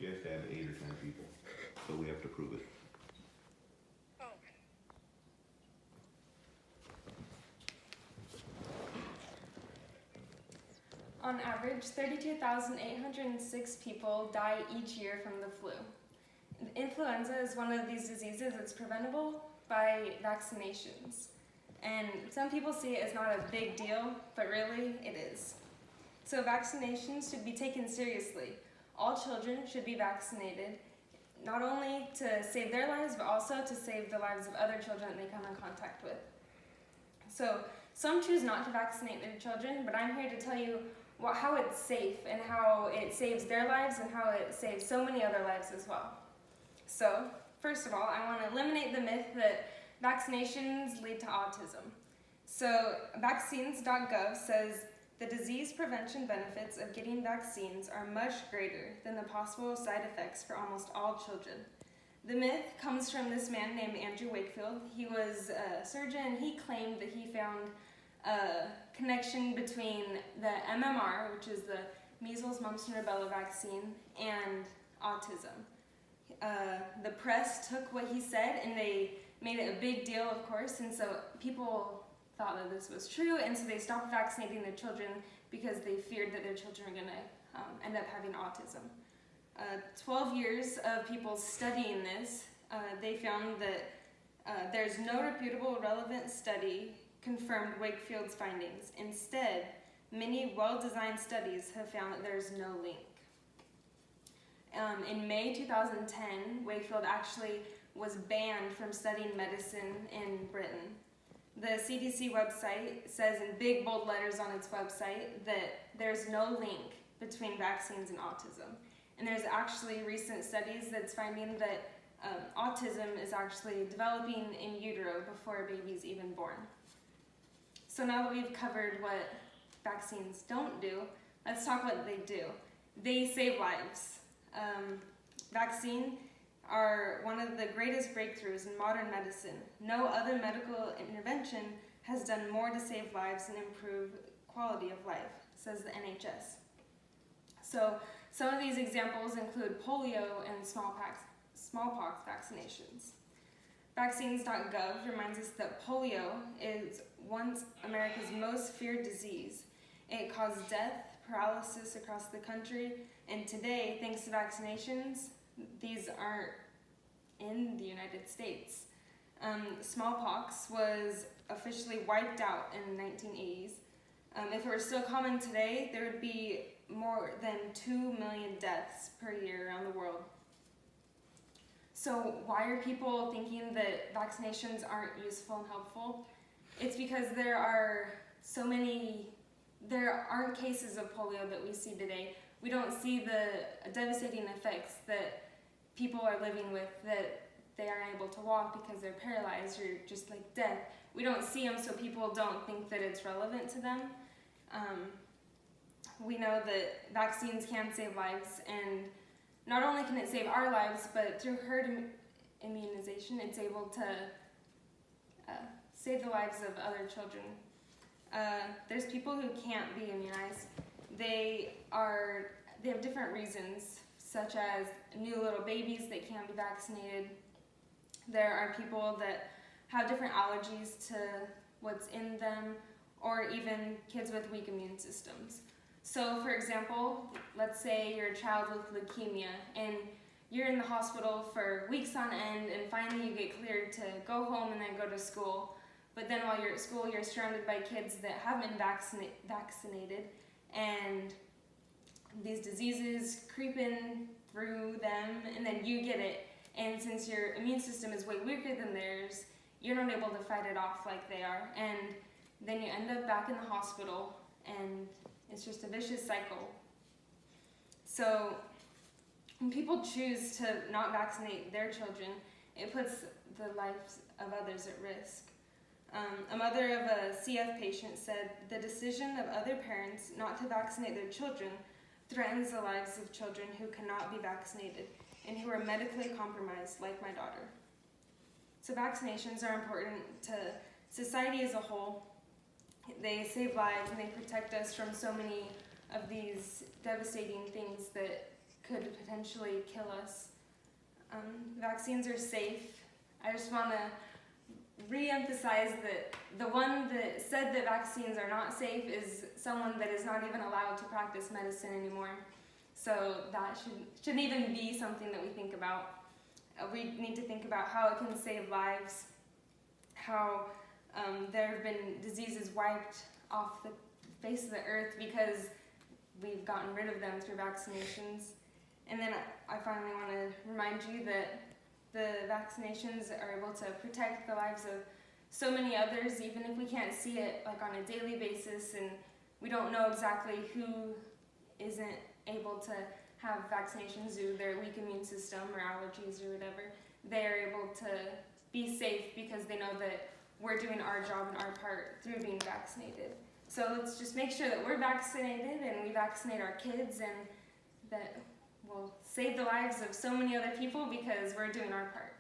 has to have 8 or 10 people, so we have to prove it. On average, 32,806 people die each year from the flu. Influenza is one of these diseases that's preventable by vaccinations. And some people see it as not a big deal, but really it is. So vaccinations should be taken seriously. All children should be vaccinated, not only to save their lives, but also to save the lives of other children they come in contact with. So some choose not to vaccinate their children, but I'm here to tell you how it's safe and how it saves their lives and how it saves so many other lives as well. So, first of all, I want to eliminate the myth that vaccinations lead to autism. So, vaccines.gov says the disease prevention benefits of getting vaccines are much greater than the possible side effects for almost all children. The myth comes from this man named Andrew Wakefield. He was a surgeon. He claimed that he found a connection between the MMR, which is the measles, mumps, and rubella vaccine, and autism. The press took what he said and they made it a big deal, of course, and so people thought that this was true, and so they stopped vaccinating their children because they feared that their children were going to end up having autism. 12 years of people studying this, they found that there's no reputable relevant study confirmed Wakefield's findings. Instead, many well-designed studies have found that there's no link. In May 2010, Wakefield actually was banned from studying medicine in Britain. The CDC website says in big bold letters on its website that there's no link between vaccines and autism. And there's actually recent studies that's finding that autism is actually developing in utero before a baby's even born. So now that we've covered what vaccines don't do, let's talk what they do. They save lives. Vaccines are one of the greatest breakthroughs in modern medicine. No other medical intervention has done more to save lives and improve quality of life, says the NHS. So some of these examples include polio and smallpox vaccinations. Vaccines.gov reminds us that polio is once America's most feared disease. It caused death, paralysis across the country, and today, thanks to vaccinations, these aren't in the United States. Smallpox was officially wiped out in the 1980s. If it were still common today, there would be more than 2 million deaths per year around the world. So why are people thinking that vaccinations aren't useful and helpful? It's because there aren't cases of polio that we see today. We don't see the devastating effects that people are living with, that they aren't able to walk because they're paralyzed or just like death. We don't see them, so people don't think that it's relevant to them. We know that vaccines can save lives, and not only can it save our lives, but through herd immunization, it's able to save the lives of other children. There's people who can't be immunized. They have different reasons, such as new little babies that can't be vaccinated. There are people that have different allergies to what's in them, or even kids with weak immune systems. So for example, let's say you're a child with leukemia and you're in the hospital for weeks on end, and finally you get cleared to go home and then go to school. But then while you're at school, you're surrounded by kids that haven't been vaccinated, and these diseases creep in through them, and then you get it. And since your immune system is way weaker than theirs, you're not able to fight it off like they are. And then you end up back in the hospital, and it's just a vicious cycle. So when people choose to not vaccinate their children, it puts the lives of others at risk. A mother of a CF patient said, "The decision of other parents not to vaccinate their children threatens the lives of children who cannot be vaccinated and who are medically compromised, like my daughter." So vaccinations are important to society as a whole. They save lives and they protect us from so many of these devastating things that could potentially kill us. Vaccines are safe. I just want to re-emphasize that the one that said that vaccines are not safe is someone that is not even allowed to practice medicine anymore. So that shouldn't even be something that we think about. We need to think about how it can save lives, how there have been diseases wiped off the face of the earth because we've gotten rid of them through vaccinations. And then I finally want to remind you that the vaccinations are able to protect the lives of so many others, even if we can't see it like on a daily basis, and we don't know exactly who isn't able to have vaccinations due to their weak immune system or allergies or whatever. They are able to be safe because they know that we're doing our job and our part through being vaccinated. So let's just make sure that we're vaccinated and we vaccinate our kids, and that will save the lives of so many other people because we're doing our part.